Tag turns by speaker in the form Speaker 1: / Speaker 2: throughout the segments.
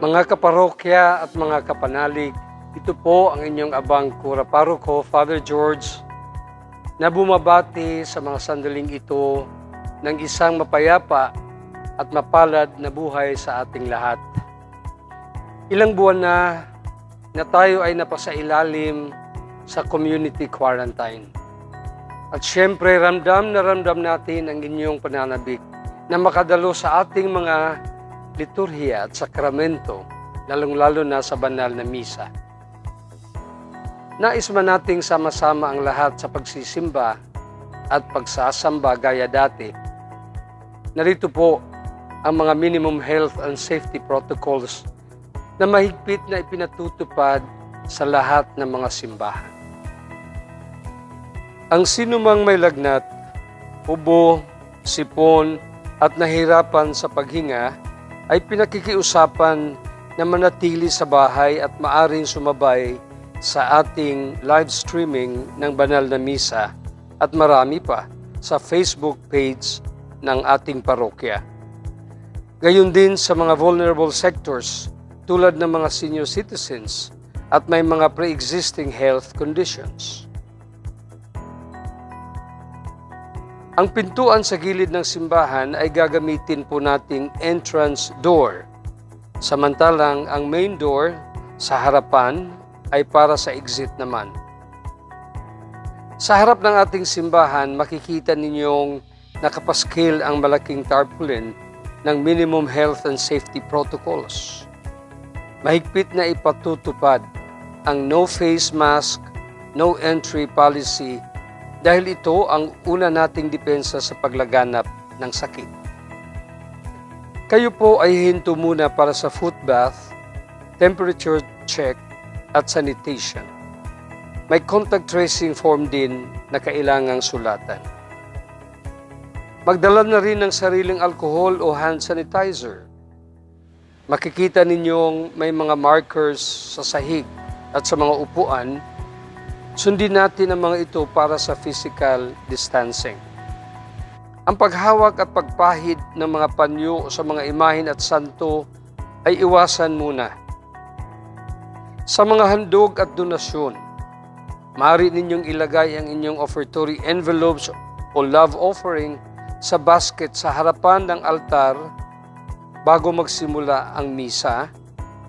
Speaker 1: Mga kaparokya at mga kapanalig, ito po ang inyong abang Kura Paroko, Father George, na bumabati sa mga sandaling ito ng isang mapayapa at mapalad na buhay sa ating lahat. Ilang buwan na tayo ay napasailalim sa community quarantine. At syempre, ramdam na ramdam natin ang inyong pananabik na makadalo sa ating mga liturhiya at sakramento, lalong-lalo na sa banal na misa. Nais man nating sama-sama ang lahat sa pagsisimba at pagsasamba gaya dati. Narito po ang mga minimum health and safety protocols na mahigpit na ipinatutupad sa lahat ng mga simbahan. Ang sinumang may lagnat, ubo, sipon at nahirapan sa paghinga ay pinakikiusapan na manatili sa bahay at maaring sumabay sa ating live streaming ng banal na misa at marami pa sa Facebook page ng ating parokya. Gayon din sa mga vulnerable sectors tulad ng mga senior citizens at may mga pre-existing health conditions. Ang pintuan sa gilid ng simbahan ay gagamitin po nating entrance door. Samantalang ang main door sa harapan ay para sa exit naman. Sa harap ng ating simbahan, makikita ninyong nakapaskil ang malaking tarpaulin ng minimum health and safety protocols. Mahigpit na ipatutupad ang no face mask, no entry policy dahil ito ang una nating depensa sa paglaganap ng sakit. Kayo po ay hinto muna para sa foot bath, temperature check at sanitation. May contact tracing form din na kailangang sulatan. Magdala na rin ng sariling alcohol o hand sanitizer. Makikita ninyong may mga markers sa sahig at sa mga upuan. Sundin natin ang mga ito para sa physical distancing. Ang paghawak at pagpahid ng mga panyo sa mga imahen at santo ay iwasan muna. Sa mga handog at donasyon, maaari ninyong ilagay ang inyong offertory envelopes o love offering sa basket sa harapan ng altar bago magsimula ang misa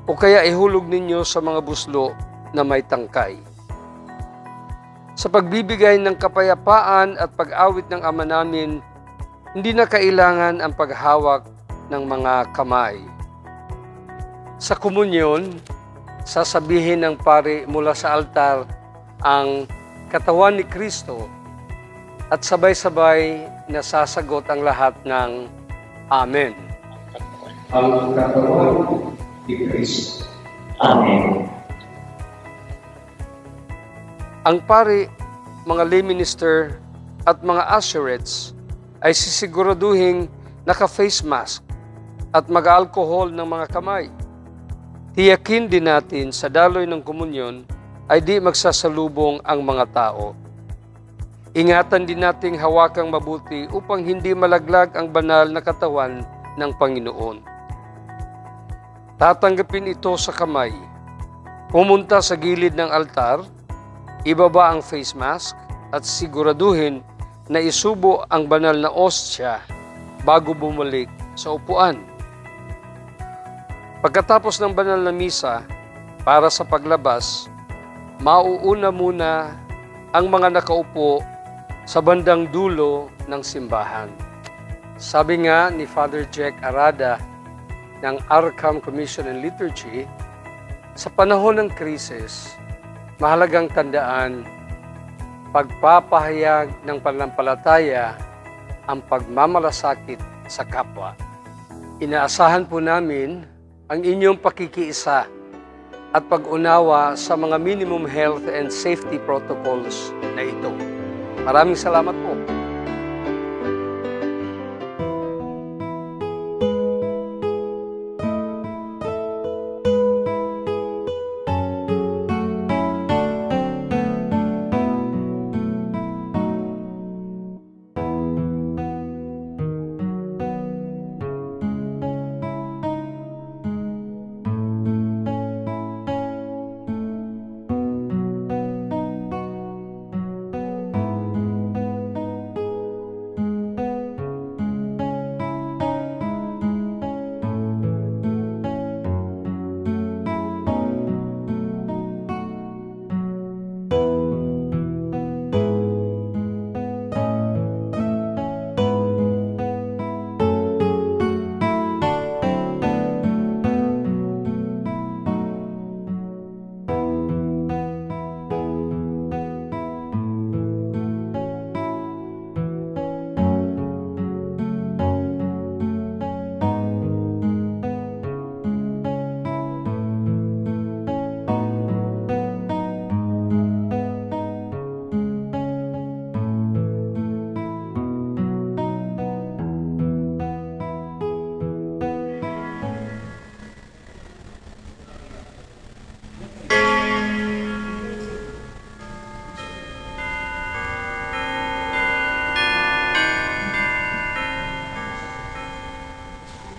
Speaker 1: o kaya ihulog ninyo sa mga buslo na may tangkay. Sa pagbibigay ng kapayapaan at pag-awit ng Ama namin, hindi na kailangan ang paghawak ng mga kamay. Sa komunyon, sasabihin ng pari mula sa altar ang katawan ni Kristo at sabay-sabay nasasagot ang lahat ng Amen.
Speaker 2: Ang katawan ni Kristo. Amen.
Speaker 1: Ang pari, mga lay minister at mga usherettes ay sisiguraduhing naka-face mask at mag-alcohol ng mga kamay. Tiyakin din natin sa daloy ng komunyon ay di magsasalubong ang mga tao. Ingatan din nating hawakang mabuti upang hindi malaglag ang banal na katawan ng Panginoon. Tatanggapin ito sa kamay, pumunta sa gilid ng altar, ibaba ang face mask at siguraduhin na isubo ang banal na ostya bago bumalik sa upuan. Pagkatapos ng banal na misa, para sa paglabas, mauuna muna ang mga nakaupo sa bandang dulo ng simbahan. Sabi nga ni Father Jack Arada ng Arkham Commission on Liturgy, sa panahon ng krisis, mahalagang tandaan, pagpapahayag ng pananampalataya ang pagmamalasakit sa kapwa. Inaasahan po namin ang inyong pakikiisa at pag-unawa sa mga minimum health and safety protocols na ito. Maraming salamat po.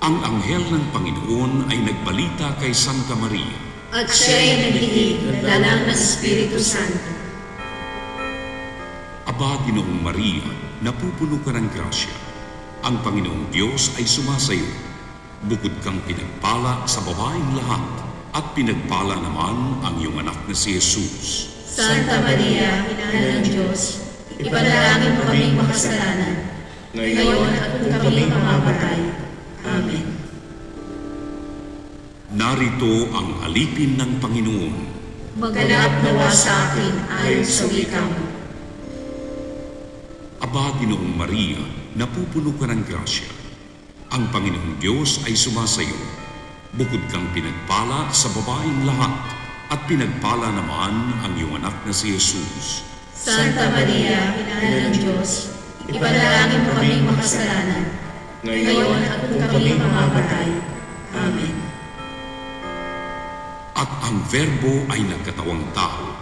Speaker 3: Ang anghel ng Panginoon ay nagbalita kay Santa Maria.
Speaker 4: At siya'y nagiging dala ng Espiritu Santo.
Speaker 3: Aba, Ginoong Maria, napupuno ka ng grasya. Ang Panginoong Diyos ay sumasayo. Bukod kang pinagpala sa babaeng lahat, at pinagpala naman ang iyong anak na si Jesus.
Speaker 4: Santa Maria, Ina ng Diyos, ipanalangin mo kaming makasalanan, ngayon at kung kami mamamatay. Amen.
Speaker 3: Narito ang alipin ng Panginoon.
Speaker 4: Maganap nawa sa akin ayon sa wika mo.
Speaker 3: Aba, Ginoong Maria, napupuno ka ng grasya. Ang Panginoong Diyos ay sumasayo. Bukod kang pinagpala sa babaeng lahat, at pinagpala naman ang iyong anak na si Jesus.
Speaker 4: Santa Maria, Ina ng Diyos, ipanalangin mo kaming makasalanan, ngayon at kung kami mamamatay. Amen.
Speaker 3: At ang Verbo ay nagkatawang tao.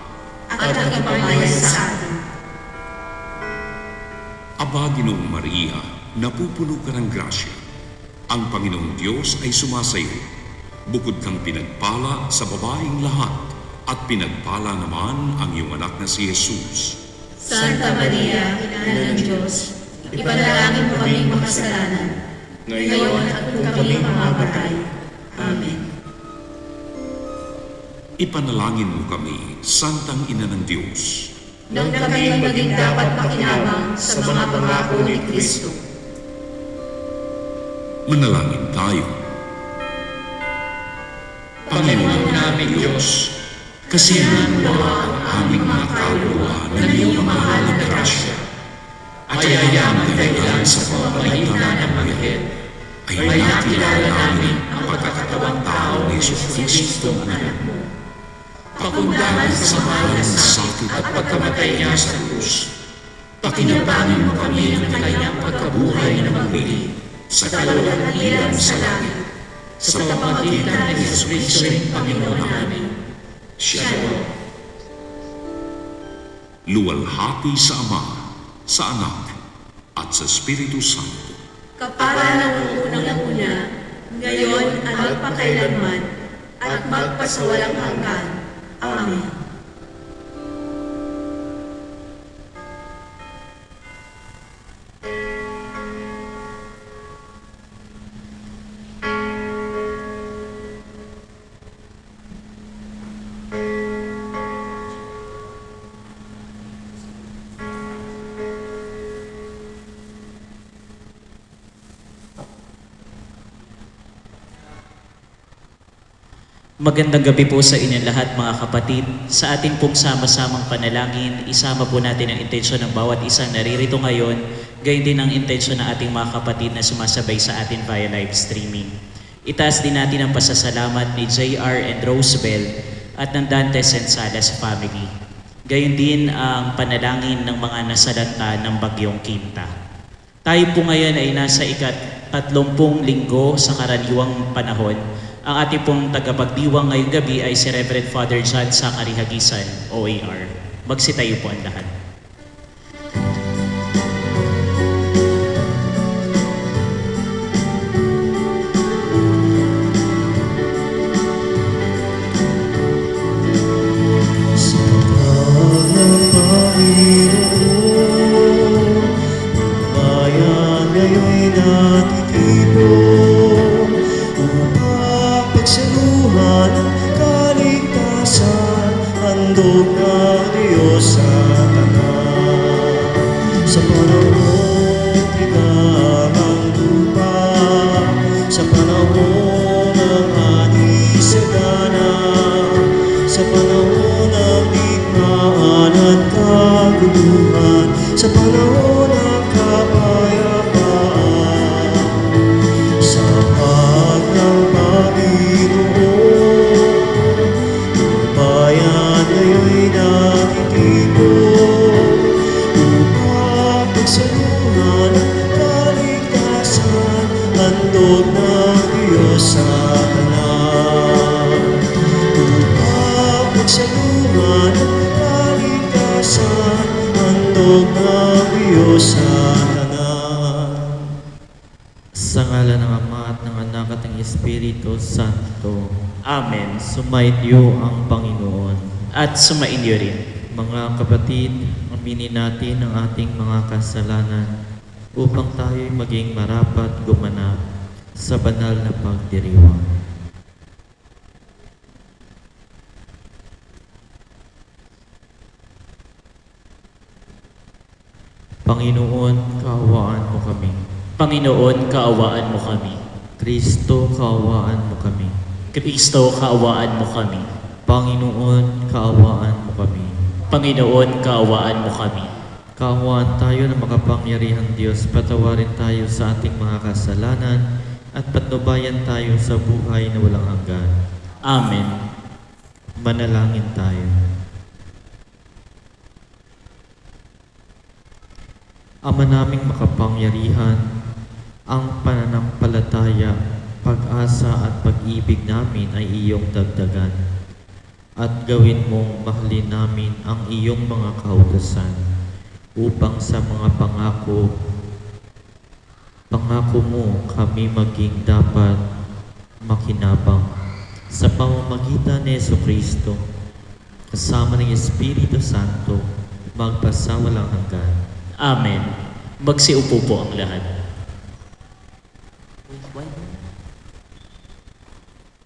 Speaker 4: At nagpamahal sa atin.
Speaker 3: Aba, Ginoong Maria, napupuno ka ng grasya. Ang Panginoong Diyos ay sumasayo. Bukod kang pinagpala sa babaeng lahat, at pinagpala naman ang iyong anak na si Jesus.
Speaker 4: Santa Maria, Ina ng Diyos, ipanalangin mo kaming makasalanan, ngayon at kung kami mamamatay. Amen.
Speaker 3: Ipanalangin mo kami, Santang Ina ng Diyos.
Speaker 4: Nang kami maging dapat makinabang sa mga pangako ni Kristo.
Speaker 3: Manalangin tayo. Panginoon namin Diyos, kasiyahan mo ang aming mga kaluluwa ng iyong mahal na grasya. At hayaan kailan sa pamamagitan ng anghel ay nakilala namin ang pagkakatawang tao ni Jesucristo ang anak mo. Pakundangan sa mahal ng sakit at pagkamatay niya sa krus. Pakinabangin mo kami ng kanyang pagkabuhay na magbili sa kaluwalhatian sa langit, sa pamamagitan ng Jesucristo rin Panginoon namin. Siya po. Luwalhati sa Ama, sa Anak, at sa Espiritu Santo.
Speaker 4: Kapara ng unang-una, ngayon at magpakailanman, at magpasawalang hanggan. Amen.
Speaker 5: Magandang gabi po sa inyong lahat mga kapatid. Sa ating pong sama-samang panalangin, isama po natin ang intensyon ng bawat isang naririto ngayon, gayon din ang intensyon ng ating mga kapatid na sumasabay sa atin via live streaming. Itaas din natin ang pasasalamat ni JR and Rosebel at ng Dantes and Salas family. Gayon din ang panalangin ng mga nasalanta ng Bagyong Quinta. Tayo po ngayon ay nasa ika-30 linggo sa karaniwang panahon. Ang ating pong tagapagdiwang ngayong gabi ay si Reverend Father John Zachary Hagisan, OAR. Magsitayo po ang lahat.
Speaker 6: Sa pagpapalong Panginoon, ang bayan ngayon'y natitipon upang pagsaluhan ang kaligtasan, handog ng Diyos sa tanan. Sa panahon tigang ang lupa, sa panahon ng ani sagana, sa panahon ng digmaan at kaguluhan, sa panahon ng kapayapaan, sapat ng Panginoon, ang bayan ngayon'y natitipon upang pagsaluhan ang kaligtasan, handog ng Diyos sa tanan. Upang pagsaluhan ang kaligtasan, handog ng Diyos sa tanan.
Speaker 7: Sa ngala ng Ama at ng Anak
Speaker 6: Espiritu Santo.
Speaker 5: Amen.
Speaker 6: Sumainyo ang Panginoon.
Speaker 5: At sumainyo rin.
Speaker 6: Mga kapatid, aminin natin ang ating mga kasalanan upang tayo'y maging marapat gumanap sa banal na pagdiriwang. Panginoon, kaawaan mo kami.
Speaker 5: Panginoon, kaawaan mo kami.
Speaker 6: Kristo, kaawaan mo kami.
Speaker 5: Kristo, kaawaan mo kami.
Speaker 6: Panginoon, kaawaan mo kami.
Speaker 5: Panginoon, kaawaan mo kami.
Speaker 6: Kaawaan tayo ng makapangyarihang Diyos, patawarin tayo sa ating mga kasalanan at patnubayan tayo sa buhay na walang hanggan.
Speaker 5: Amen.
Speaker 6: Manalangin tayo. Ama naming makapangyarihan, ang pananampalataya, pag-asa at pag-ibig namin ay iyong dagdagan. At gawin mong mahalin namin ang iyong mga kautusan upang sa mga pangako mo kami maging dapat makinabang. Sa pamamagitan ni Jesucristo, kasama ng Espiritu Santo, magpasawalang hanggan.
Speaker 5: Amen. Magsiupo po ang lahat.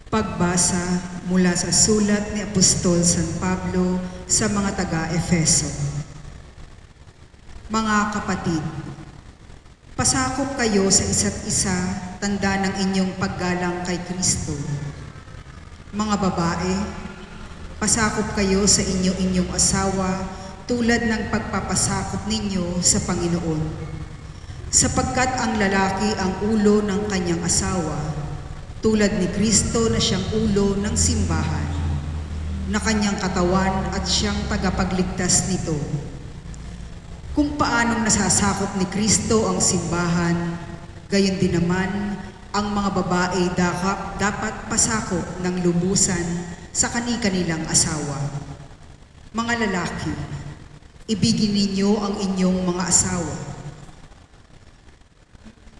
Speaker 7: Pagbasa mula sa sulat ni Apostol San Pablo sa mga taga-Efeso. Mga kapatid, pasakop kayo sa isa't isa, tanda ng inyong paggalang kay Kristo. Mga babae, pasakop kayo sa inyong asawa tulad ng pagpapasakop ninyo sa Panginoon. Sapagkat ang lalaki ang ulo ng kanyang asawa, tulad ni Kristo na siyang ulo ng simbahan, na kanyang katawan at siyang tagapagligtas nito. Kung paanong nasasakop ni Kristo ang simbahan, gayon din naman ang mga babae dapat pasakop ng lubusan sa kani-kanilang asawa. Mga lalaki, ibigin ninyo ang inyong mga asawa,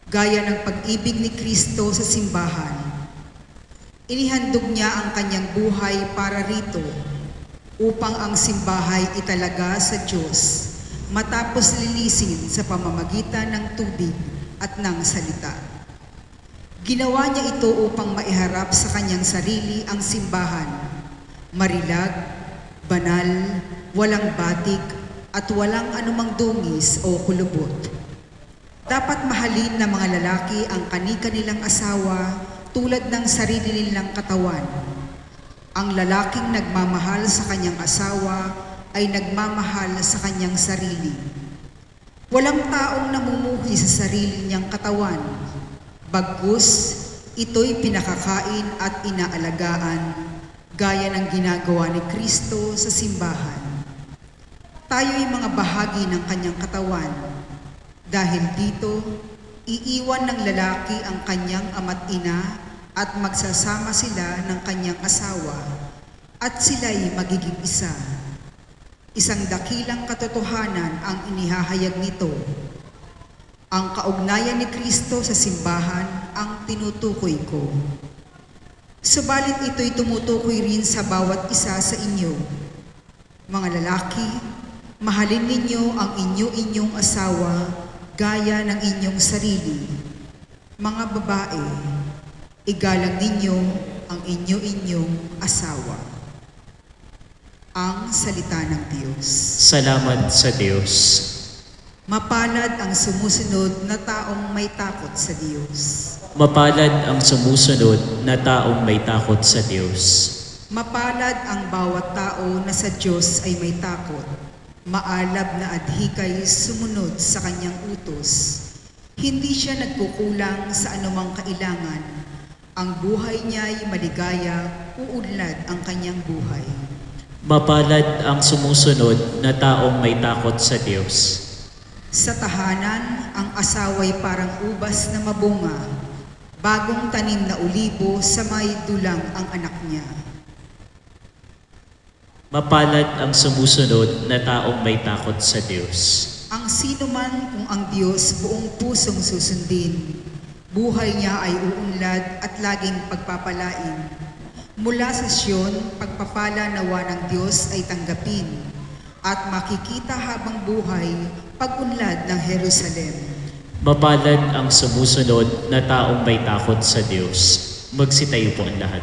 Speaker 7: gaya ng pag-ibig ni Kristo sa simbahan. Inihandog niya ang kanyang buhay para rito, upang ang simbahay italaga sa Diyos, matapos linisin sa pamamagitan ng tubig at ng salita. Ginawa niya ito upang maiharap sa kanyang sarili ang simbahan, marilag, banal, walang batik, at walang anumang dungis o kulubot. Dapat mahalin ng mga lalaki ang kani-kanilang asawa tulad ng sarili nilang katawan. Ang lalaking nagmamahal sa kanyang asawa ay nagmamahal sa kanyang sarili. Walang taong namumuhi sa sarili niyang katawan, bagkus ito'y pinakakain at inaalagaan, gaya ng ginagawa ni Kristo sa simbahan. Tayo'y mga bahagi ng kanyang katawan. Dahil dito, iiwan ng lalaki ang kanyang ama't ina at magsasama sila ng kanyang asawa at sila'y magiging isa. Isang dakilang katotohanan ang inihahayag nito. Ang kaugnayan ni Kristo sa simbahan ang tinutukoy ko. Subalit ito'y tumutukoy rin sa bawat isa sa inyo. Mga lalaki, mahalin ninyo ang inyong asawa gaya ng inyong sarili. Mga babae, igalang ninyo ang inyong asawa. Ang salita ng Diyos.
Speaker 5: Salamat sa Diyos.
Speaker 7: Mapalad ang sumusunod na taong may takot sa Diyos.
Speaker 5: Mapalad ang sumusunod na taong may takot sa Diyos.
Speaker 7: Mapalad ang bawat tao na sa Diyos ay may takot. Maalab na adhikay sumunod sa kanyang utos. Hindi siya nagkukulang sa anumang kailangan. Ang buhay niya ay maligaya, uunlad ang kanyang buhay.
Speaker 5: Mapalad ang sumusunod na taong may takot sa Diyos.
Speaker 7: Sa tahanan, ang asawa'y parang ubas na mabunga, bagong tanim na ulibo sa may dulang ang anak niya.
Speaker 5: Mapalad ang sumusunod na taong may takot sa Diyos.
Speaker 7: Ang sino man kung ang Diyos buong pusong susundin, Buhay niya ay uunlad at laging pagpapalain. Mula sa Siyon, pagpapala nawa ng Diyos ay tanggapin at makikita habang buhay pag-unlad ng Jerusalem.
Speaker 5: Mapalad ang sumusunod na taong may takot sa Diyos. Magsitayo po ang lahat.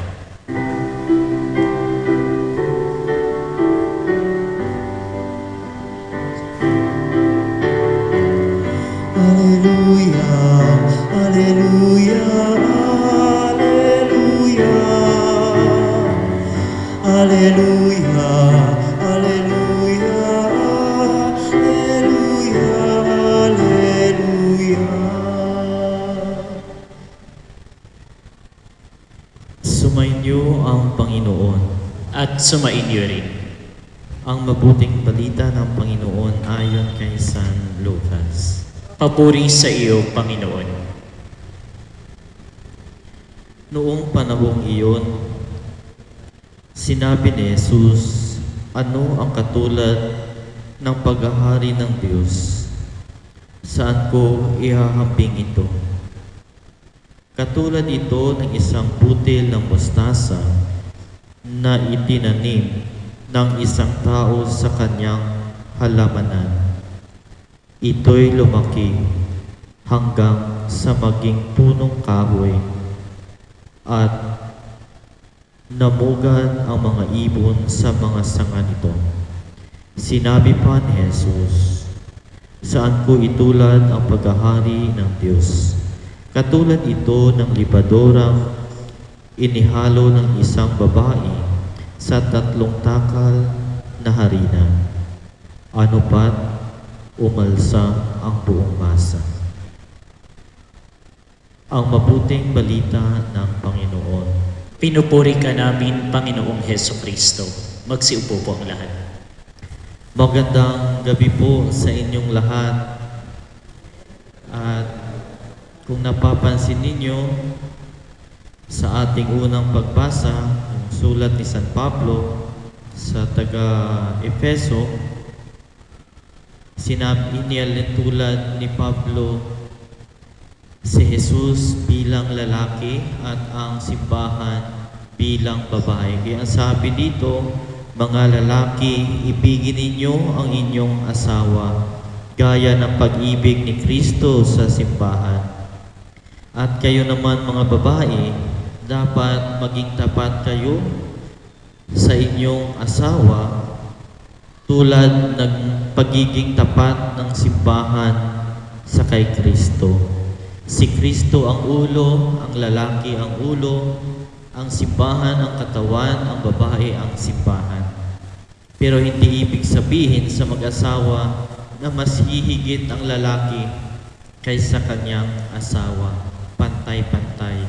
Speaker 6: Alleluia, alleluia, alleluia, alleluia, alleluia, alleluia, alleluia. Sumainyo ang Panginoon.
Speaker 5: At sumainyo rin.
Speaker 6: Ang mabuting balita ng Panginoon ayon kay San Lucas.
Speaker 5: Papuri sa iyo, Panginoon.
Speaker 6: Noong panahong iyon, sinabi ni Jesus, ano ang katulad ng paghahari ng Diyos? Saan ko ihahambing ito? Katulad ito ng isang butil ng mustasa na itinanim ng isang tao sa kanyang halamanan. Ito'y lumaki hanggang sa maging punong kahoy at namugad ang mga ibon sa mga sanga nito. Sinabi pa ni Jesus, saan ko itulad ang paghahari ng Diyos? Katulad ito ng libadorang inihalo ng isang babae sa 3 takal na harina. Ano pat umalsa ang buong masa. Ang mabuting balita ng Panginoon.
Speaker 5: Pinupuri ka namin, Panginoong Hesukristo. Magsiupo po ang lahat.
Speaker 6: Magandang gabi po sa inyong lahat. At kung napapansin ninyo, sa ating unang pagbasa, yung sulat ni San Pablo sa taga-Efeso, sinabi niya tulad ni Pablo si Jesus bilang lalaki at ang simbahan bilang babae. Kaya ang sabi dito, mga lalaki, ibigin ninyo ang inyong asawa gaya ng pag-ibig ni Kristo sa simbahan. At kayo naman mga babae, dapat maging tapat kayo sa inyong asawa tulad ng pagiging tapat ng simbahan sa kay Kristo. Si Kristo ang ulo, ang lalaki ang ulo, ang simbahan ang katawan, ang babae ang simbahan. Pero hindi ibig sabihin sa mag-asawa na mas hihigit ang lalaki kaysa kanyang asawa. Pantay-pantay.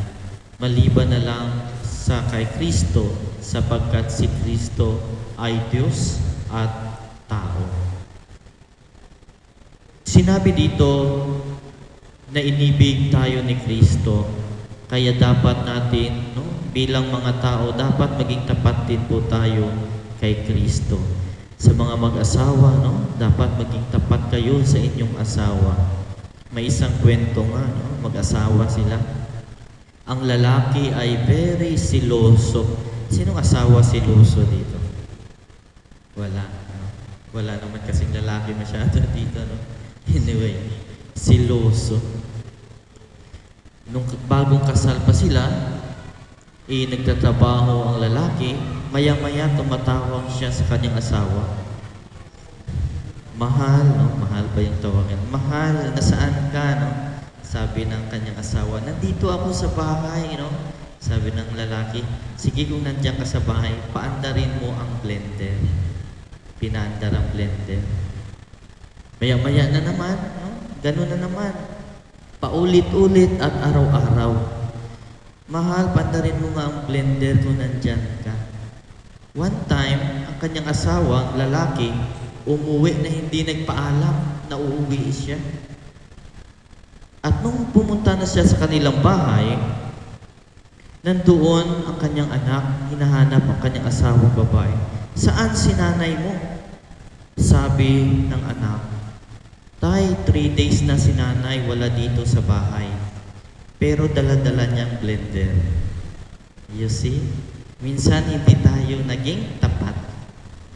Speaker 6: Maliban na lang sa kay Kristo, sapagkat si Kristo ay Diyos at tao. Sinabi dito na inibig tayo ni Kristo, kaya dapat natin, bilang mga tao, dapat maging tapat din po tayo kay Kristo. Sa mga mag-asawa, dapat maging tapat kayo sa inyong asawa. May isang kwento nga, mag-asawa sila. Ang lalaki ay very siloso. Sinong asawa siloso dito? Wala. Wala naman kasing lalaki masyado dito, Anyway, siloso. Nung bagong kasal pa sila, nagtatrabaho ang lalaki, maya-maya tumatawag siya sa kanyang asawa. Mahal, mahal ba yung tawagan? Mahal, nasaan ka, Sabi ng kanyang asawa, nandito ako sa bahay, Sabi ng lalaki, sige kung nandiyan ka sa bahay, paandarin mo ang blender. Pinaandar ang blender. Maya-maya na naman, ganun na naman. Paulit-ulit at araw-araw. Mahal, paandarin mo nga ang blender kung nandyan ka. One time, ang kanyang asawa, ang lalaki, umuwi na hindi nagpaalam na uuwi siya. At nung pumunta na siya sa kanilang bahay, nandoon ang kanyang anak, hinahanap ang kanyang asawang babae. Saan si nanay mo? Sabi ng anak, Tay, 3 days na si nanay wala dito sa bahay. pero dala-dala niyang blender. You see? Minsan hindi tayo naging tapat.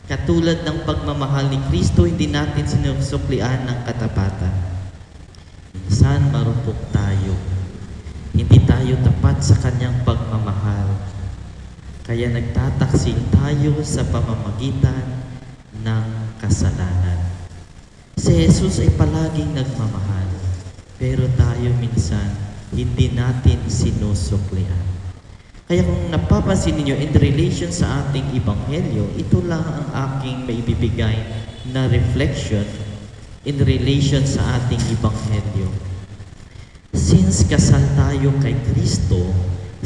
Speaker 6: Katulad ng pagmamahal ni Kristo, hindi natin sinusuklian ng katapatan. Minsan marupok tayo. Hindi tayo tapat sa kanyang pagmamahal. Kaya nagtataksil tayo sa pamamagitan ng kasalanan. Si Jesus ay palaging nagmamahal, pero tayo minsan hindi natin sinusuklian. Kaya kung napapansin ninyo in relation sa ating ebanghelyo, ito lang ang aking maibibigay na reflection in relation sa ating ebanghelyo. Since kasal tayo kay Kristo,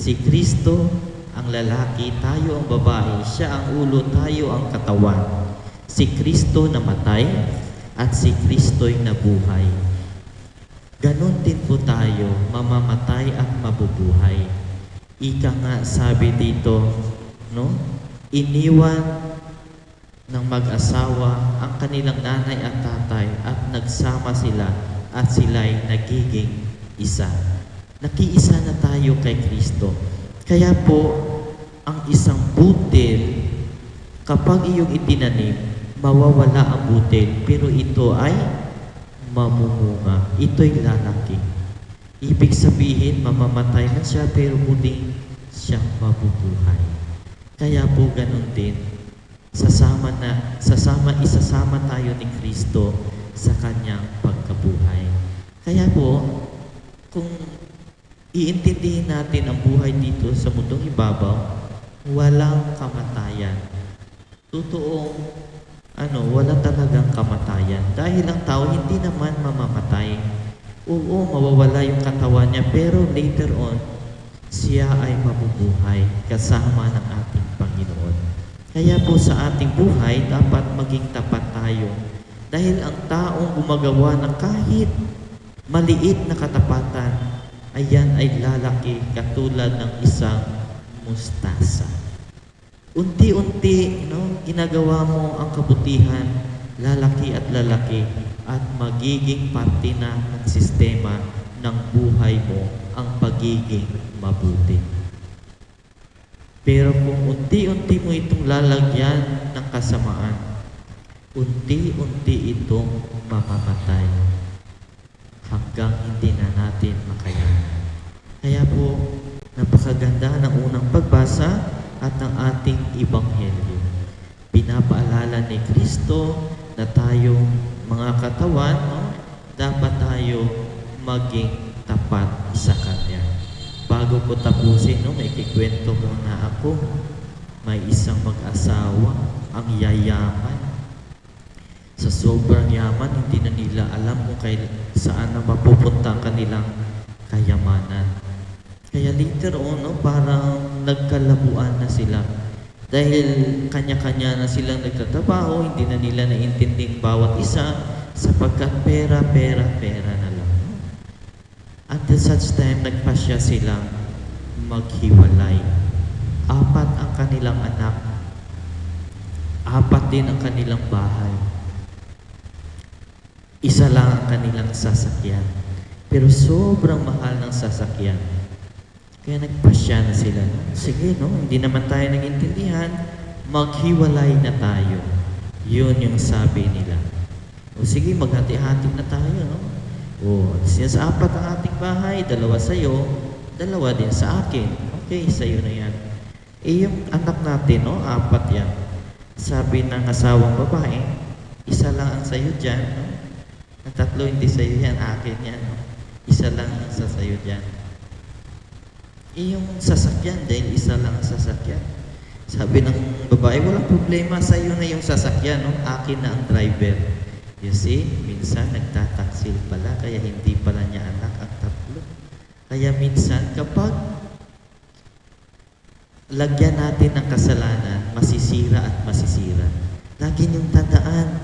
Speaker 6: si Kristo ang lalaki, tayo ang babae, siya ang ulo, tayo ang katawan. Si Kristo namatay at si Kristo'y nabuhay. Ganon din po tayo, mamamatay at mabubuhay. Ika nga sabi dito, no? Iniwan ng mag-asawa ang kanilang nanay at tatay at nagsama sila at sila'y nagiging isa. Nakiisa na tayo kay Kristo. Kaya po, ang isang butil, kapag iyong itinanim, mawawala ang butil, pero ito ay mamumunga. Ito'y lalaki. Ibig sabihin, mamamatay na siya, pero muling siyang mabubuhay. Kaya po ganun din, isasama tayo ni Kristo sa kanyang pagkabuhay. Kaya po, kung iintindihin natin ang buhay dito sa mundong ibabaw, walang kamatayan. Totoong, wala talagang kamatayan. Dahil ang tao hindi naman mamamatay. Oo, mawawala yung katawan niya, pero later on, siya ay mabubuhay kasama ng ating Panginoon. Kaya po sa ating buhay, dapat maging tapat tayo. Dahil ang taong gumagawa ng kahit maliit na katapatan, ayan ay lalaki katulad ng isang mustasa. Unti-unti, ginagawa mo ang kabutihan, lalaki at magiging parte na ng sistema ng buhay mo ang pagiging mabuti. Pero kung unti-unti mo itong lalagyan ng kasamaan, unti-unti itong mamamatay hanggang hindi na natin makayanan. Kaya po, napakaganda ng unang pagbasa at ng ating ebanghelyo. Pinapaalala ni Kristo na tayong mga katawan, dapat tayo maging tapat sa Kanya. Bago ko tapusin, may kikwento muna ako. May isang mag-asawa, ang yayaman. Sa sobrang yaman, hindi na nila alam kung saan na mapupunta ang kanilang kayamanan. Kaya later on, parang nagkalabuan na sila. Dahil kanya-kanya na silang nagtatrabaho, hindi na nila naintinding bawat isa sapagkat pera na lang. Until such time, nagpasya silang maghiwalay. 4 ang kanilang anak. 4 din ang kanilang bahay. 1 lang ang kanilang sasakyan. Pero sobrang mahal ng sasakyan. Kaya nagpasya na sila. Sige, hindi naman tayo nag-intindihan. Maghiwalay na tayo. Yun yung sabi nila. O sige, maghati-hati na tayo, since 4 ang ating bahay, 2 sa'yo, 2 din sa akin. Okay, sa'yo na yan. Yung anak natin, 4 yan. Sabi ng asawang babae, 1 lang ang sa'yo dyan, Ang 3 hindi sa'yo yan, akin yan, 1 lang ang sa'yo dyan. Yung sasakyan, dahil 1 lang ang sasakyan. Sabi ng babae, walang problema, sa'yo na yung sasakyan, akin na ang driver. You see, minsan nagtataksil pala, kaya hindi pala niya anak ang 3. Kaya minsan kapag lagyan natin ng kasalanan, masisira at masisira. Lagi niyong tandaan,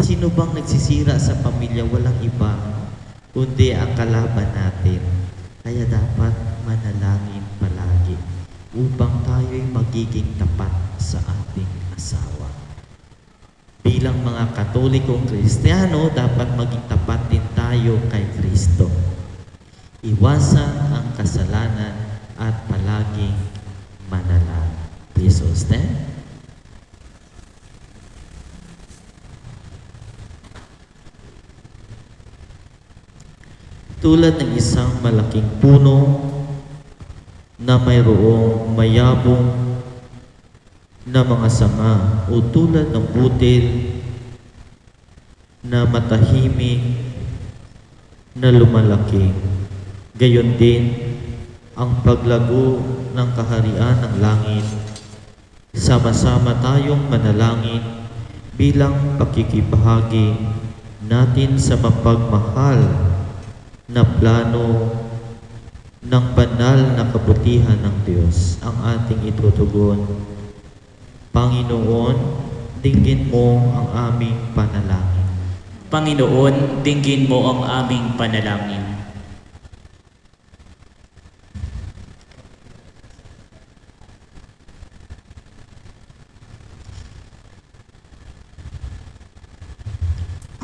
Speaker 6: sino bang nagsisira sa pamilya? Walang iba, kundi ang kalaban natin. Kaya dapat manalangin palagi upang tayo'y magiging tapat sa ating asawa. Bilang mga Katolikong Kristiyano, dapat maging tapat din tayo kay Kristo. iwasan ang kasalanan at palaging manalangin. Please all stand. Tulad ng isang malaking puno na mayroong mayabong na mga sanga o tulad ng butil na matahimik na lumalaki. Gayon din ang paglago ng kaharian ng langit. Sama-sama tayong manalangin bilang pakikibahagi natin sa mapagmahal na plano ng banal na kabutihan ng Diyos. Ang ating itutugon, Panginoon, dinggin mo ang aming panalangin.
Speaker 5: Panginoon, dinggin mo ang aming panalangin.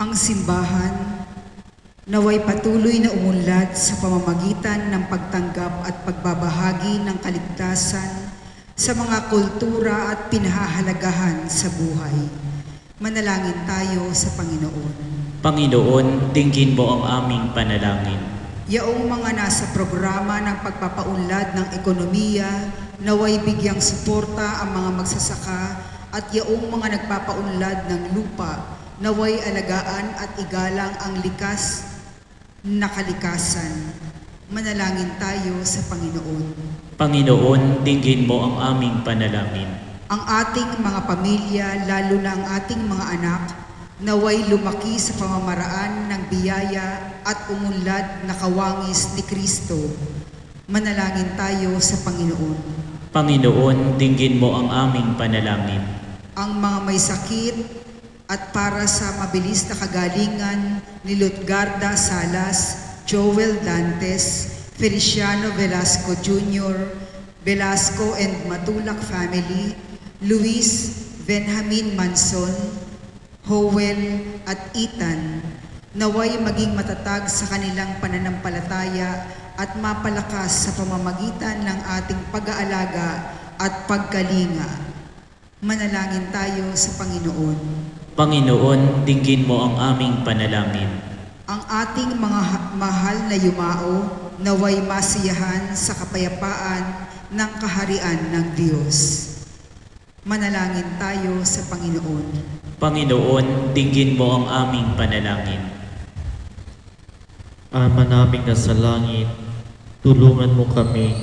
Speaker 7: Ang simbahan naway patuloy na umunlad sa pamamagitan ng pagtanggap at pagbabahagi ng kaligtasan sa mga kultura at pinahahalagahan sa buhay. Manalangin tayo sa Panginoon.
Speaker 5: Panginoon, dinggin mo ang aming panalangin.
Speaker 7: Yaong mga nasa programa ng pagpapaunlad ng ekonomiya, naway bigyang suporta ang mga magsasaka at yaong mga nagpapaunlad ng lupa, naway alagaan at igalang ang likas na kalikasan. Manalangin tayo sa Panginoon.
Speaker 5: Panginoon, dinggin mo ang aming panalangin.
Speaker 7: Ang ating mga pamilya, lalo na ang ating mga anak, naway lumaki sa pamamaraan ng biyaya at umunlad na kawangis ni Kristo. Manalangin tayo sa Panginoon.
Speaker 5: Panginoon, dinggin mo ang aming panalangin.
Speaker 7: Ang mga may sakit at para sa mabilis na kagalingan ni Lutgarda Salas, Joel Dantes, Feliciano Velasco Jr., Velasco and Matulak family, Luis Benjamin Manson, Howell at Ethan, naway maging matatag sa kanilang pananampalataya at mapalakas sa pamamagitan ng ating pag-aalaga at pagkalinga. Manalangin tayo sa Panginoon.
Speaker 5: Panginoon, dinggin mo ang aming panalangin.
Speaker 7: Ang ating mga mahal na yumao, naway masiyahan sa kapayapaan ng kaharian ng Diyos. Manalangin tayo sa Panginoon.
Speaker 5: Panginoon, dinggin mo ang aming panalangin.
Speaker 6: Ama naming nasa langit, tulungan mo kami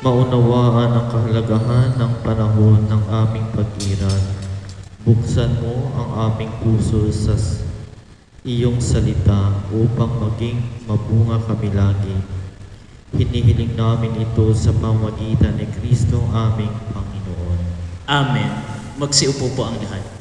Speaker 6: maunawaan ang kahalagahan ng panahon ng aming pag-iral. Buksan mo ang aming puso sa iyong salita upang maging mabunga kami lagi. Hinihiling namin ito sa pamamagitan ni Kristo aming Panginoon.
Speaker 5: Amen. Magsiupo po ang lahat.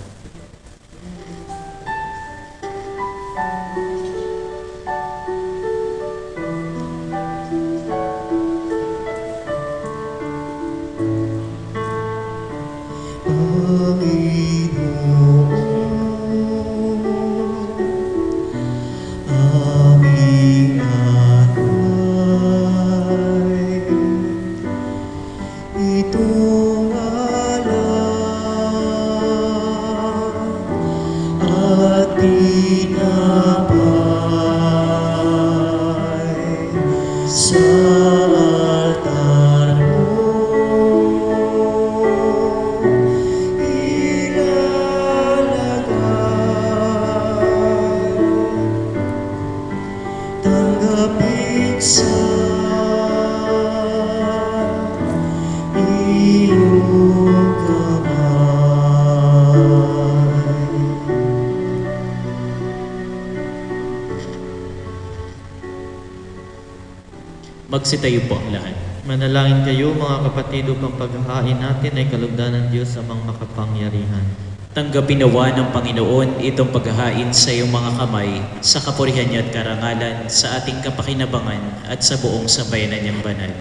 Speaker 5: Magsitayo po ang lahat.
Speaker 6: Manalangin kayo mga kapatid upang paghahain natin ay kalugdan ng Diyos amang makapangyarihan.
Speaker 5: Tanggapin nawa ng Panginoon itong paghahain sa iyong mga kamay sa kapurihan niya at karangalan sa ating kapakinabangan at sa buong sambayanan niyang banal.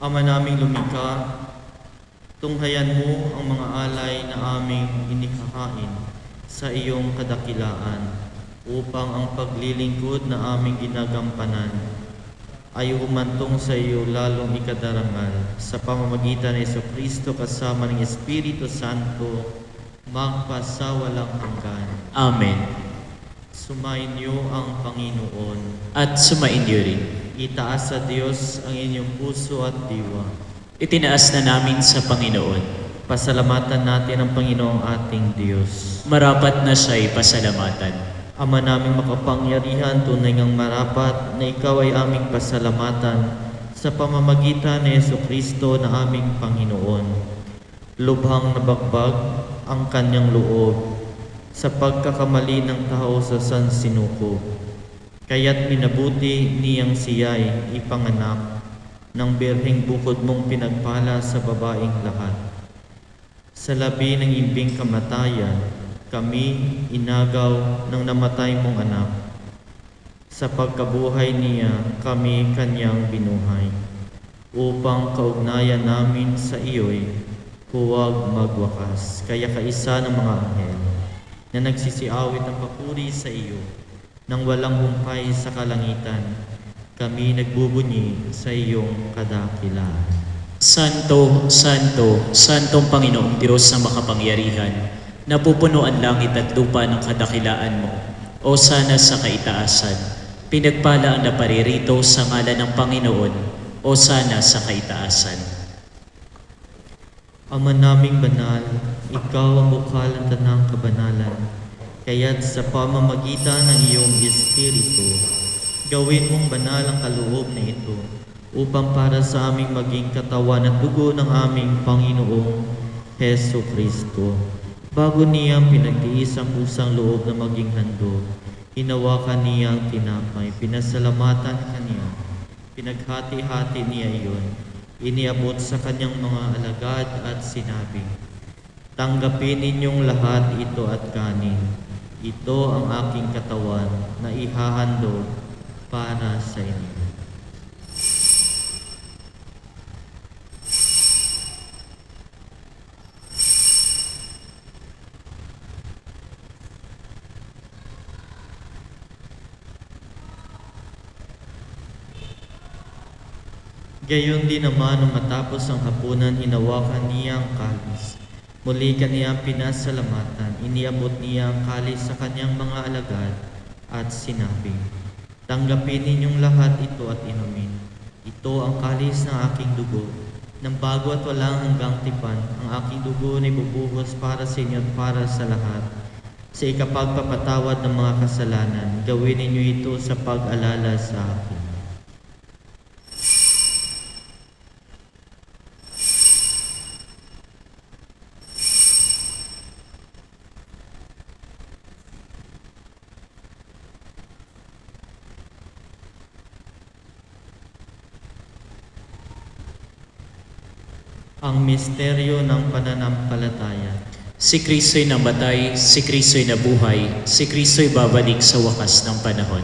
Speaker 6: Ama naming lumikha, tunghayan mo ang mga alay na aming inihahain sa iyong kadakilaan upang ang paglilingkod na aming ginagampanan ay humantong sa iyo lalong ikadarangal sa pamamagitan ni Jesucristo kasama ng Espiritu Santo magpasawalang hanggan.
Speaker 5: Amen.
Speaker 6: Sumainyo ang Panginoon.
Speaker 5: At sumainyo rin.
Speaker 6: Itaas sa Diyos ang inyong puso at diwa.
Speaker 5: Itinaas na namin sa Panginoon.
Speaker 6: Pasalamatan natin ang Panginoong ating Diyos.
Speaker 5: Marapat na siya'y pasalamatan.
Speaker 6: Ama naming makapangyarihan, tunay ngang marapat na ikaw ay aming pasalamatan sa pamamagitan ni Jesucristo na aming Panginoon. Lubhang nabagbag ang kanyang loob sa pagkakamali ng tao sa sansinuko. Kaya't minabuti niyang siya'y ipanganak ng birheng bukod mong pinagpala sa babaeng lahat. Sa labi ng imbing kamatayan, kami inagaw ng namatay mong anak. Sa pagkabuhay niya, kami kanyang binuhay. Upang kaugnayan namin sa iyo'y huwag magwakas. Kaya kaisa ng mga anghel na nagsisiawit ang papuri sa iyo nang walang humpay sa kalangitan, kami nagbubunyi sa iyong kadakilaan.
Speaker 5: Santo, Santo, Santong Panginoong Diyos na makapangyarihan, napupuno ang langit at lupa ng kadakilaan mo, o sana sa kaitaasan. Pinagpala ang naparirito sa ngalan ng Panginoon, o sana sa kaitaasan.
Speaker 6: Ama naming banal, ikaw ang bukal ng tanang kabanalan, kaya't sa pamamagitan ng iyong Espiritu, gawin mong banal ang kaloob na ito, upang para sa aming maging katawan at dugo ng aming Panginoong Heso Kristo. Bago niyang pinagtiis ang pusang loob na maging handog, hinawakan niya ang tinapay, pinasalamatan kaniya, pinaghati-hati niya iyon, iniabot sa kanyang mga alagad at sinabi, "Tanggapin ninyong lahat ito at kanin. Ito ang aking katawan na ihahandog para sa inyo." Gayon din naman nung matapos ang hapunan, hinawakan niya ang kalis. Muli kaniyang pinasalamatan, iniabot niya ang kalis sa kanyang mga alagad at sinabi, "Tanggapin ninyong lahat ito at inumin. Ito ang kalis ng aking dugo, ng bago at walang hanggang tipan. Ang aking dugo na ibubuhos para sa inyo at para sa lahat. Sa ikapagpapatawad ng mga kasalanan, gawin ninyo ito sa pag-alala sa akin." Ang misteryo ng pananampalataya.
Speaker 5: Si Kristo'y namatay, si Kristo'y nabuhay, si Kristo'y babalik sa wakas ng panahon.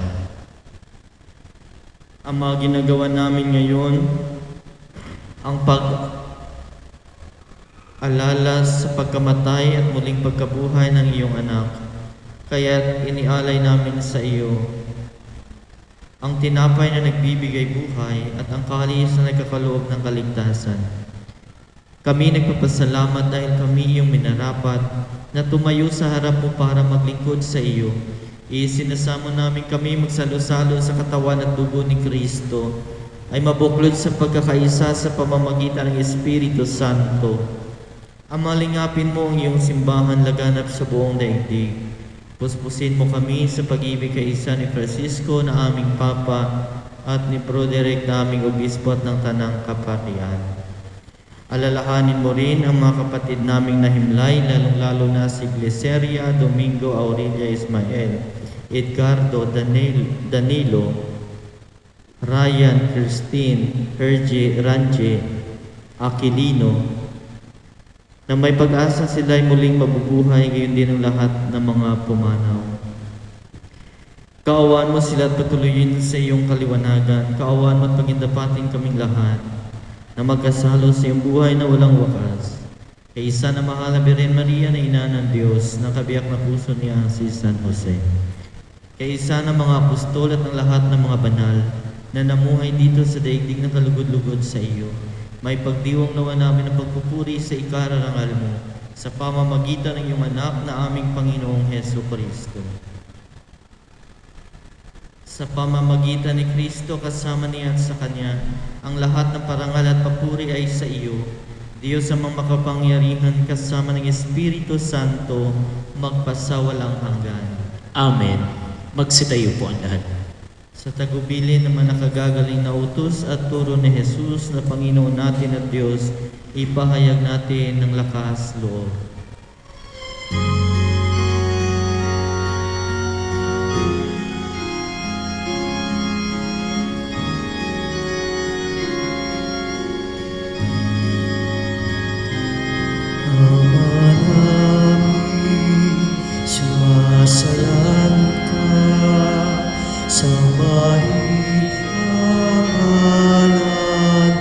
Speaker 6: Ang mga ginagawa namin ngayon, ang pag-alala sa pagkamatay at muling pagkabuhay ng iyong anak. Kaya't inialay namin sa iyo ang tinapay na nagbibigay buhay at ang kalis na nagkakaloob ng kaligtasan. Kami nagpapasalamat dahil kami iyong minarapat na tumayo sa harap mo para maglingkod sa iyo. Isinasamo namin kami magsalo-salo sa katawan at dugo ni Kristo ay mabuklod sa pagkakaisa sa pamamagitan ng Espiritu Santo. Amalingapin mo ang iyong simbahan laganap sa buong daigdig. Puspusin mo kami sa pag-ibig kay isa ni Francisco na aming Papa at ni Broderick na aming Obispo at ng Tanang Kaparian. Alalahanin mo rin ang mga kapatid naming nahimlay, lalong-lalo na si Glyceria, Domingo, Aurelia, Ismael, Edgardo, Danilo, Ryan, Christine, Hergie, Ranche, Aquilino, na may pag-asa sila ay muling mabubuhay, gayon din ang lahat ng mga pumanaw. Kaawaan mo sila at patuloyin sa iyong kaliwanagan. Kaawaan mo at pagindapatin kaming lahat na magkasalo sa iyong buhay na walang wakas. Kay isa na mahal na Birhen Maria na ina ng Diyos, na kabiyak na puso niya si San Jose. Kay isa na mga apostol at ng lahat ng mga banal, na namuhay dito sa daigdig na kalugod-lugod sa iyo. May pagdiwang nawa namin ang pagpupuri sa ikararangal mo sa pamamagitan ng iyong anak na aming Panginoong Heso Kristo. Sa pamamagitan ni Kristo kasama niya at sa Kanya, ang lahat ng parangal at papuri ay sa iyo, Diyos amang makapangyarihan kasama ng Espiritu Santo, magpasawalang hanggan.
Speaker 5: Amen. Magsitayo po ang lahat.
Speaker 6: Sa tagubilin naman nakagagaling na utos at turo ni Jesus na Panginoon natin at Diyos, ipahayag natin ng lakas loob.
Speaker 8: Sumasalan ka sa mahihangan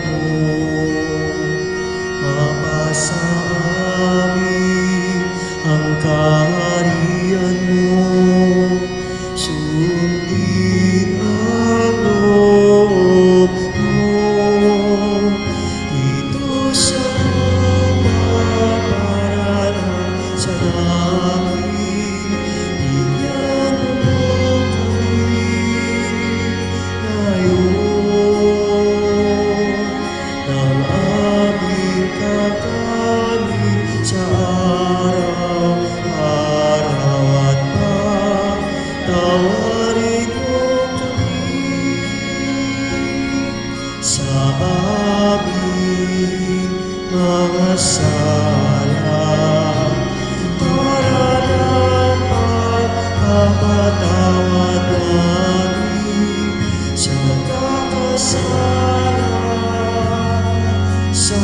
Speaker 8: mo, mapasa amin ang kaharian mo, sundin ang loob mo, dito sa mapaparalan sa langit. Bigyan mo kami ngayon ng aming kakanin sa araw-araw at patawarin mo kami sa aming mga sala para mapatawad namin sa nagkakasala sa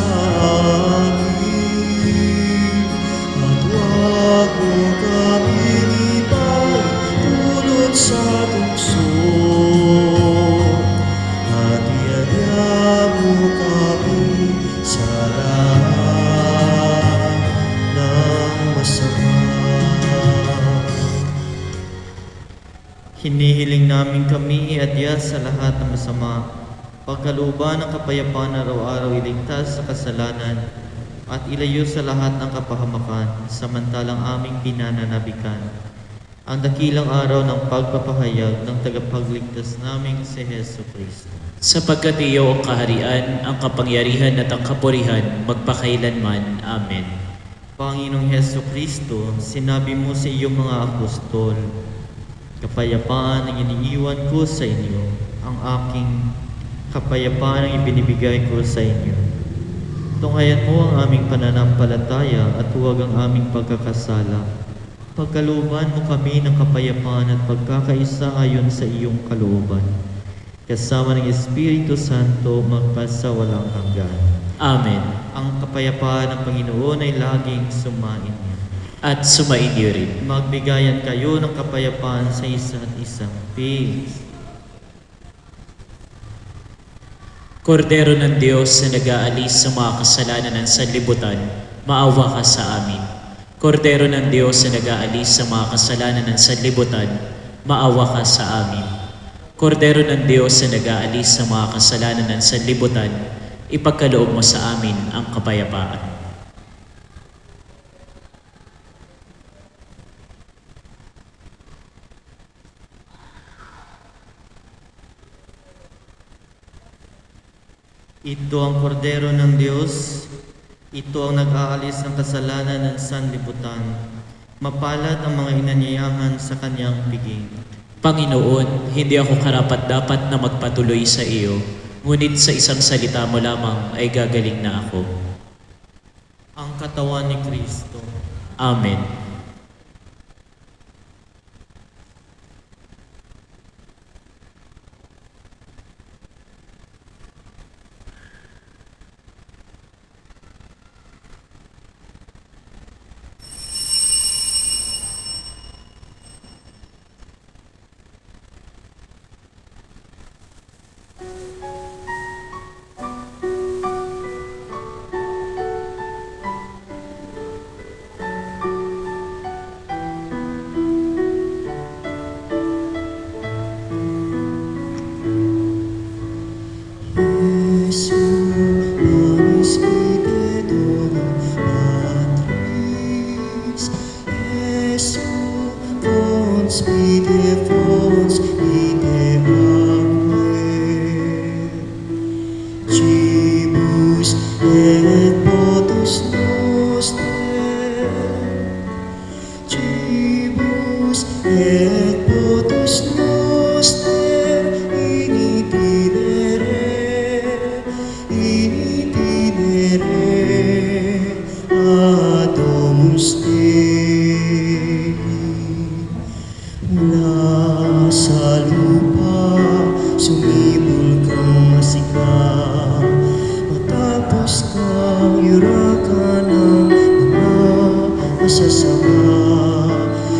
Speaker 8: amin. At huwag mo kaming ipagpulot sa tukso, at iadya mo kami sa lahat ng masama.
Speaker 6: Hinihiling namin kami iadya sa lahat ng masama, pagkalooban ng kapayapaan araw-araw iligtas sa kasalanan, at ilayo sa lahat ng kapahamakan, samantalang aming pinananabikan ang dakilang araw ng pagpapahayag ng tagapagligtas naming si Heso Kristo.
Speaker 5: Sapagkat iyo ang kaharian, ang kapangyarihan at ang kapurihan, magpakailanman. Amen.
Speaker 6: Panginoong Heso Kristo, sinabi mo sa iyong mga apostol, kapayapaan ang iniiwan ko sa inyo, ang aking kapayapaan ang ibinibigay ko sa inyo. Tunghayan mo ang aming pananampalataya at huwag ang aming pagkakasala. Pagkalooban mo kami ng kapayapaan at pagkakaisa ayon sa iyong kalooban. Kasama ng Espiritu Santo magpasawalang hanggan.
Speaker 5: Amen.
Speaker 6: Ang kapayapaan ng Panginoon ay laging sumain niyo.
Speaker 5: At sumainyo rin.
Speaker 6: Magbigayan kayo ng kapayapaan sa isa't isa. Peace.
Speaker 5: Kordero ng Diyos na nag-aalis sa mga kasalanan ng sanlibutan, maawa ka sa amin. Kordero ng Diyos na nag-aalis sa mga kasalanan ng sanlibutan, maawa ka sa amin. Kordero ng Diyos na nag-aalis sa mga kasalanan ng sanlibutan, ipagkaloob mo sa amin ang kapayapaan.
Speaker 6: Ito ang kordero ng Diyos, ito ang nag-aalis ng kasalanan ng sanlibutan. Mapalad ang mga inanyayahan sa kanyang piging.
Speaker 5: Panginoon, hindi ako karapat-dapat na magpatuloy sa iyo, ngunit sa isang salita mo lamang ay gagaling na ako.
Speaker 6: Ang katawan ni Kristo.
Speaker 5: Amen.
Speaker 8: Dei. Mula sa lupa, sumibol kang masigla, matapos kang yurakan ng mga masasama.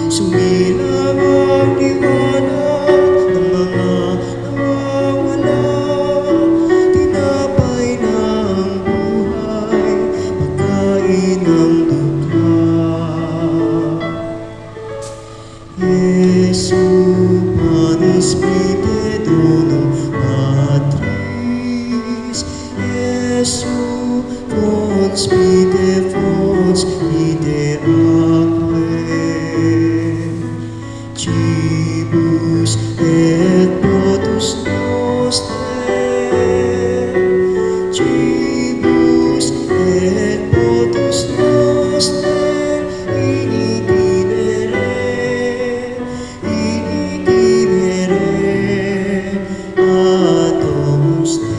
Speaker 8: Sumilang ang liwanag ng mga nawawala, tinapay na ang buhay, pagkain ng dukha. Jesu panis plite donum Patris, Jesu fons plite aquae, cibus et potus noster, cibus et potus noster, initibere ad domus Dei.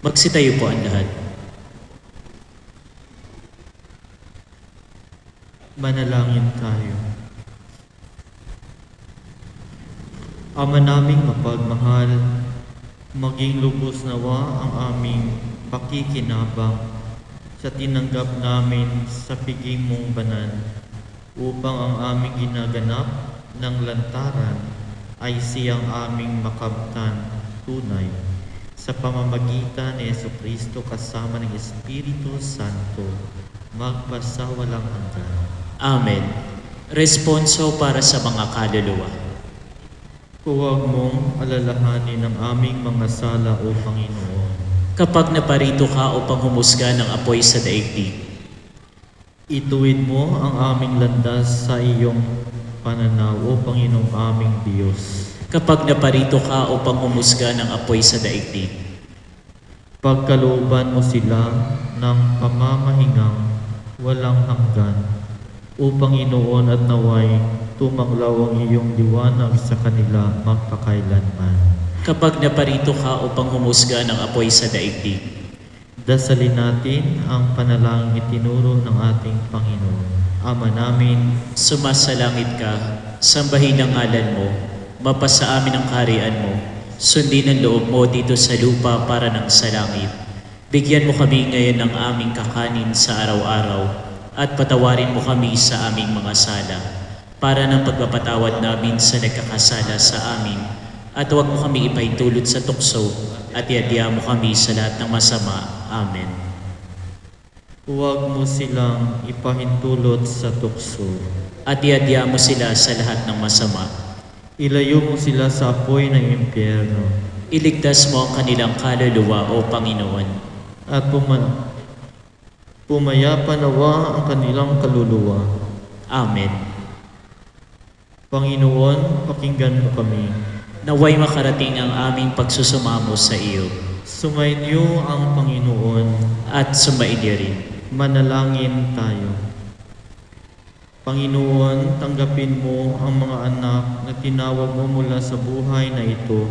Speaker 5: Magsitayo po ang lahat.
Speaker 6: Manalangin tayo. Ama naming mapagmahal, maging lubos nawa ang aming pakikinabang sa tinanggap namin sa piging mong banal, upang ang aming ginaganap ng lantaran ay siyang aming makamtan tunay sa pamamagitan ni Jesucristo kasama ng Espiritu Santo, magpasawalang hanggan.
Speaker 5: Amen. Responso para sa mga kaluluwa.
Speaker 6: Huwag mong alalahanin ang aming mga sala, O Panginoon.
Speaker 5: Kapag naparito ka upang humusga ng apoy sa daigdig,
Speaker 6: Ituwid mo ang aming landas sa iyong pananaw, O Panginoong aming Diyos.
Speaker 5: kapag naparito ka upang humusga ng apoy sa daigdig,
Speaker 6: Pagkalooban mo sila ng pamamahingang walang hanggan, O Panginoon, at naway tumanglaw ang iyong liwanag sa kanila magpakailanman.
Speaker 5: kapag naparito ka upang humusga ng apoy sa daigdig,
Speaker 6: Dasalin natin ang panalangin itinuro ng ating Panginoon. Ama namin,
Speaker 5: sumasalangit ka, sambahin ang ngalan mo, mapasa amin ang kaharian mo, sundin ang loob mo dito sa lupa para ng sa langit. Bigyan mo kami ngayon ng aming kakanin sa araw-araw, at patawarin mo kami sa aming mga sala, para ng pagpapatawad namin sa nagkakasala sa amin, at huwag mo kami ipahintulot sa tukso, at iadya mo kami sa lahat ng masama. Amen.
Speaker 6: huwag mo silang ipahintulot sa tukso.
Speaker 5: At iadya mo sila sa lahat ng masama.
Speaker 6: Ilayo mo sila sa apoy ng impyerno.
Speaker 5: Iligtas mo ang kanilang kaluluwa, O Panginoon.
Speaker 6: At pumayapa nawa ang kanilang kaluluwa.
Speaker 5: Amen.
Speaker 6: Panginoon, pakinggan mo kami.
Speaker 5: Naway makarating ang aming pagsusumamo sa iyo,
Speaker 6: Sumainyo ang Panginoon.
Speaker 5: at sumainyo rin.
Speaker 6: Manalangin tayo. Panginoon, tanggapin mo ang mga anak na tinawag mo mula sa buhay na ito.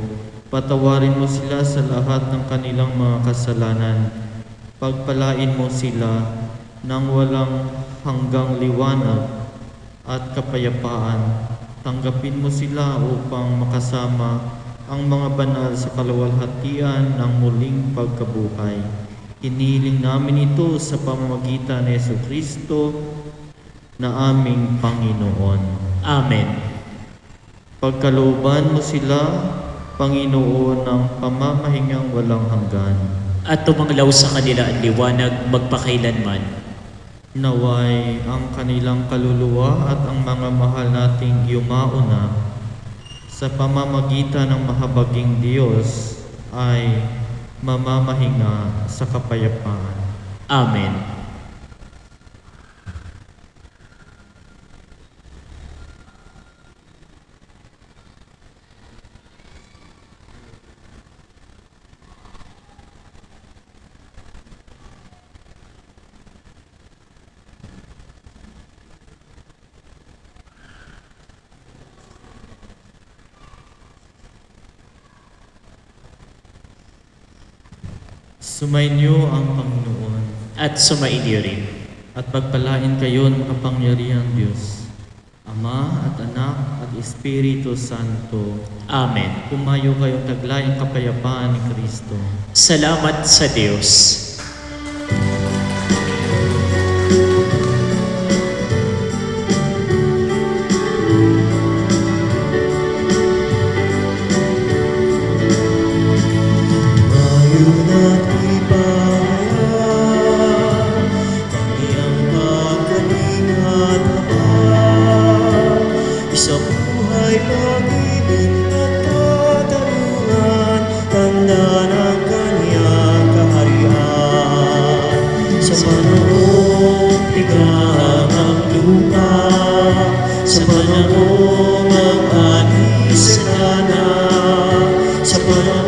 Speaker 6: Patawarin mo sila sa lahat ng kanilang mga kasalanan. Pagpalain mo sila ng walang hanggang liwanag at kapayapaan. Tanggapin mo sila upang makasama ang mga banal sa kaluwalhatian ng muling pagkabuhay. Hinihiling namin ito sa pamamagitan ni Jesucristo na aming Panginoon.
Speaker 5: Amen.
Speaker 6: Pagkalooban mo sila, Panginoon, ng pamamahingang walang hanggan.
Speaker 5: At tumanglaw sa kanila ang liwanag magpakailanman.
Speaker 6: Naway ang kanilang kaluluwa at ang mga mahal nating yumauna sa pamamagitan ng mahabaging Diyos ay mamamahinga sa kapayapaan.
Speaker 5: Amen.
Speaker 6: Sumainyo ang Panginoon
Speaker 5: at sumainyo rin.
Speaker 6: at pagpalain kayo ng makapangyarihang Diyos, Ama at Anak at Espiritu Santo.
Speaker 5: Amen.
Speaker 6: Pumayo kayong taglay ang kapayapaan ni Kristo.
Speaker 5: Salamat sa Diyos.
Speaker 8: Ngayon at ipahayag kami ang pagkalingat habang isang buhay pag-ibig at katarungan, tanda ng kanyang kaharian. Sa panahon tigang ang lupa, sa panahon ang anis na, sa panahon